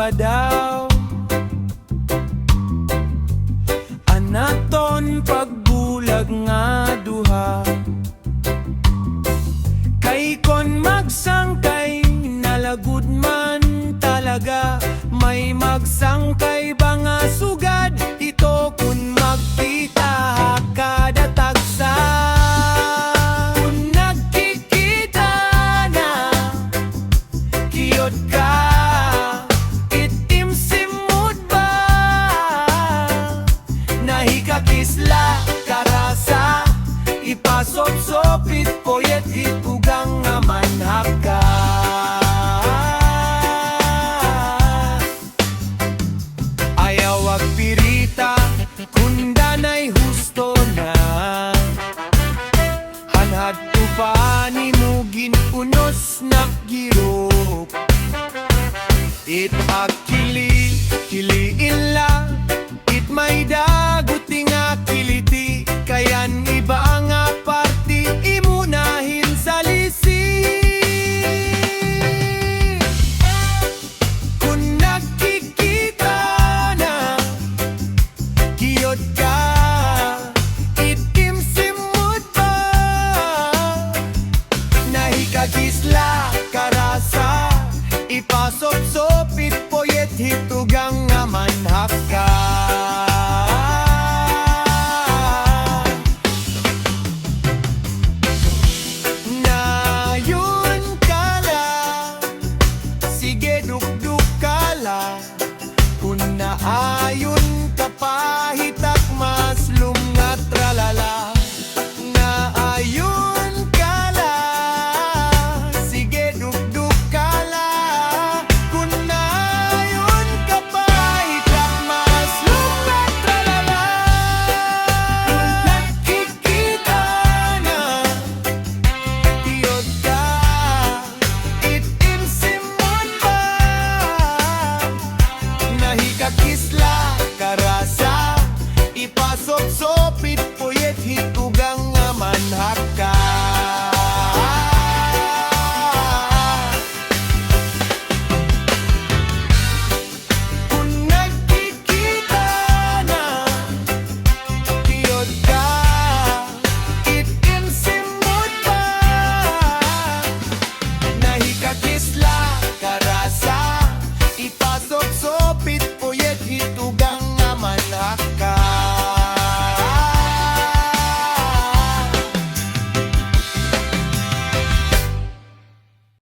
ba daw? Anaton pagbulag nga duha, kay kon magsangkay nalagud man talaga. May magsangkay ba nga sugad, ito kun magkita kada tagsa. Kung nagkikita na, kiyot ka, itim simud ba? Nahikakisla, karasa, ipasop-sopit, poyet itugang nga manhap ka. Ayaw agpirita, kunda na'y husto na. Hanhad to pa ni mo ginunos na girok. It agkili, kiliin lang